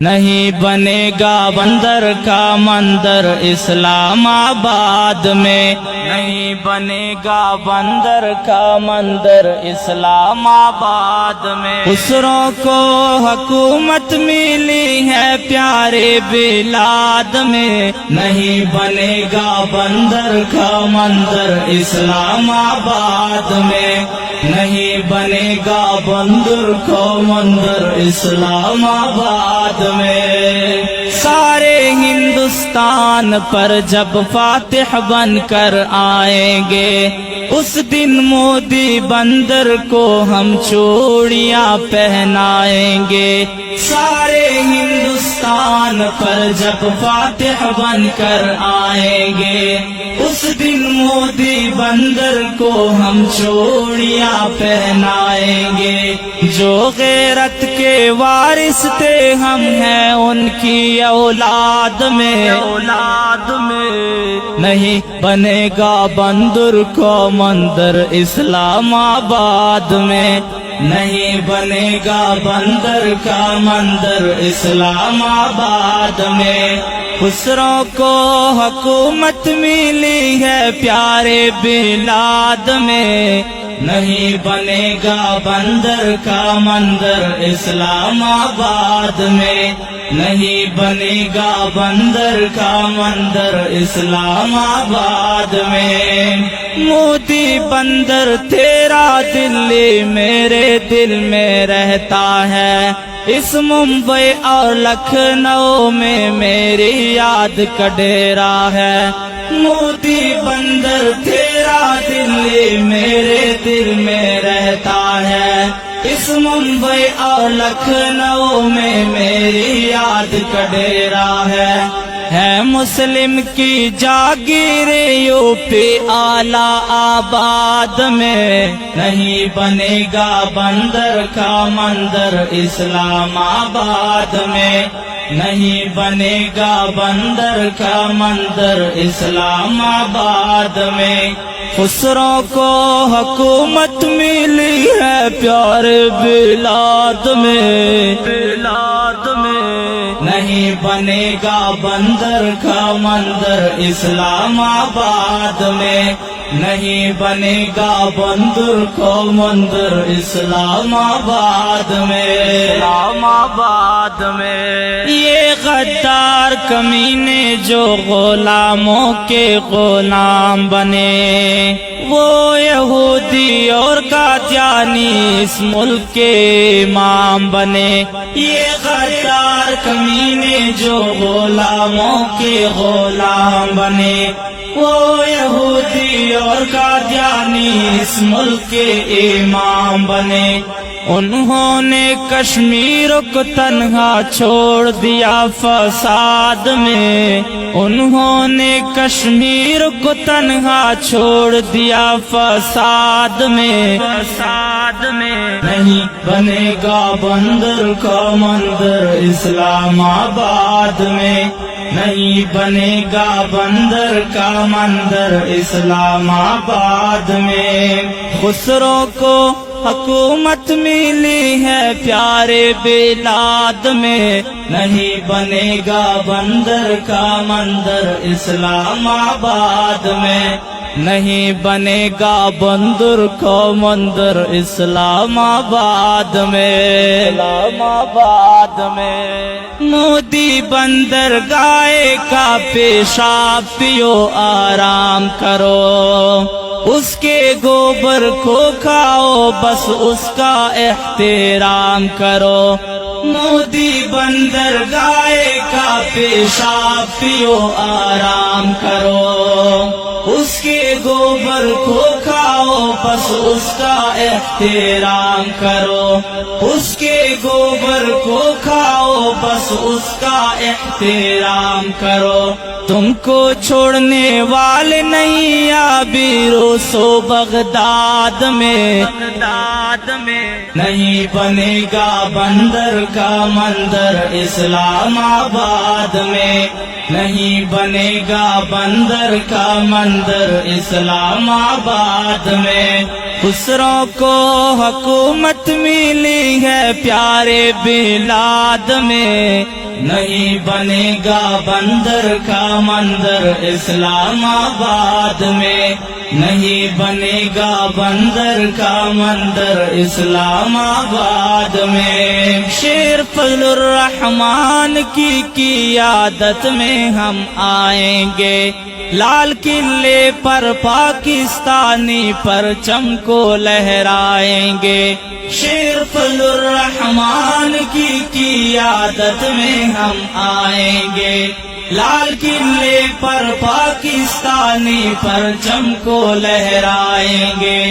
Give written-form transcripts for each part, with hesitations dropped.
نہیں بنے گا بندر کا مندر اسلام آباد میں، نہیں بنے گا بندر کا مندر اسلام آباد میں۔ خسروں کو حکومت ملی ہے پیارے بلاد میں، نہیں بنے گا بندر کا مندر اسلام آباد میں، نہیں بنے گا بندر کا مندر اسلام آباد میں۔ سارے ہندوستان پر جب فاتح بن کر آئیں گے، اس دن مودی بندر کو ہم چوڑیاں پہنائیں گے۔ سارے ہندوستان پر جب فاتح بن کر آئیں گے، اس دن مودی بندر کو ہم چوڑیاں پہنائیں گے۔ جو غیرت کے وارث تھے ہم ہیں ان کی اولاد میں، نہیں بنے گا بندر کا مندر اسلام آباد میں، نہیں بنے گا بندر کا مندر اسلام آباد میں۔ خسروں کو حکومت ملی ہے پیارے بلاد میں، نہیں بنے گا بندر کا مندر اسلام آباد میں، نہیں بنے گا بندر کا مندر اسلام آباد میں۔ مودی بندر تیرا دلی میرے دل میں رہتا ہے، اس ممبئی اور لکھنؤ میں میری یاد کا ڈیرا ہے۔ مودی بندر تیرا دلی میرے دل میں رہتا ہے، اس ممبئی اور لکھنؤ میں میری یاد کا ڈیرا ہے مسلم کی جاگیر یو پی اعلیٰ آباد میں، نہیں بنے گا بندر کا مندر اسلام آباد میں، نہیں بنے گا بندر کا مندر اسلام آباد میں۔ خسروں کو حکومت ملی ہے پیارے بلاد میں، نہیں بنے گا بندر کا مندر اسلام آباد میں، نہیں بنے گا بندر کا مندر اسلام آباد میں، اسلام آباد میں۔ یہ غدار کمینے جو غلاموں کے غلام بنے، وہ یہودی اور قادیانی اس ملک کے امام بنے۔ یہ غدار کمینے جو غلاموں کے غلام بنے، وہ یہودی اور قادیانی اس ملک کے امام بنے۔ انہوں نے کشمیر کو تنہا چھوڑ دیا فساد میں، انہوں نے کشمیر کو تنہا چھوڑ دیا فساد میں، نہیں بنے گا بندر کا مندر اسلام آباد میں، نہیں بنے گا بندر کا مندر اسلام آباد میں۔ خسروں کو حکومت ملی ہے پیارے بلاد میں، نہیں بنے گا بندر کا مندر اسلام آباد میں، نہیں بنے گا بندر کا مندر اسلام آباد میں، اسلام آباد میں۔ مودی بندر گائے کا پیشاب پیو آرام کرو، اس کے گوبر کو کھاؤ بس اس کا احترام کرو۔ مودی بندر گائے کا پیشاب پیو آرام کرو، اس کے گوبر کو کھاؤ بس اس کا احترام کرو، اس کے گوبر کو کھاؤ بس اس کا احترام کرو۔ تم کو چھوڑنے والے نہیں آبیرو سو بغداد میں، نہیں بنے گا بندر کا مندر اسلام آباد میں، نہیں بنے گا بندر کا مندر اسلام آباد میں۔ خسرو کو حکومت ملی ہے پیارے بلاد میں، نہیں بنے گا بندر کا مندر اسلام آباد میں، نہیں بنے گا بندر کا مندر اسلام آباد میں۔ شیر فضل الرحمان کی قیادت میں ہم آئیں گے، لال قلعے پر پاکستانی پرچم کو لہرائیں گے۔ شیر فضل الرحمان کی قیادت میں ہم آئیں گے، لال قلعے پر پاکستانی پرچم کو لہرائیں گے،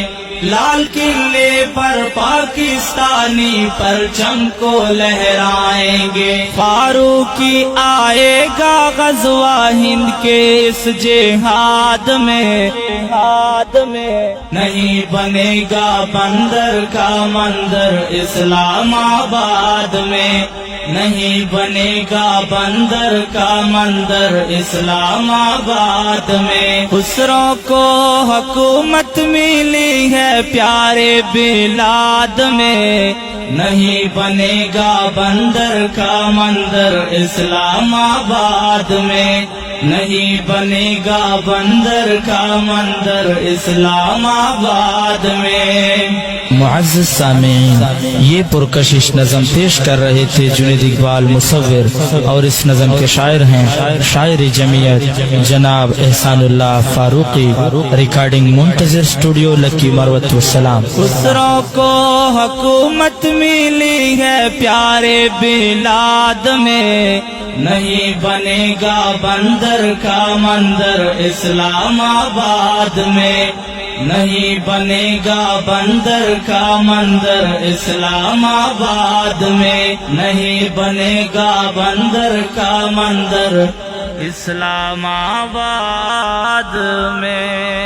لال قلعے پر پاکستانی پرچم کو لہرائیں گے۔ فاروقی آئے گا غزوہ ہند کے اس جہاد میں، نہیں بنے گا بندر کا مندر اسلام آباد میں، نہیں بنے گا بندر کا مندر اسلام آباد میں۔ خسرو کو حکومت ملی ہے پیارے بلاد میں، نہیں بنے گا بندر کا مندر اسلام آباد میں، نہیں بنے گا بندر کا مندر اسلام آباد میں۔ معزز سامعین، یہ پرکشش نظم پیش کر رہے تھے جنید اقبال مصور، اور اس نظم کے شاعر ہیں شاعر جمعیت جناب احسان اللہ فاروقی، ریکارڈنگ منتظر اسٹوڈیو لکی مروت والسلام۔ خسرو کو حکومت ملی ہے پیارے بلاد میں، نہیں بنے گا بندر کا مندر اسلام آباد میں، نہیں بنے گا بندر کا مندر اسلام آباد میں، نہیں بنے گا بندر کا مندر اسلام آباد میں۔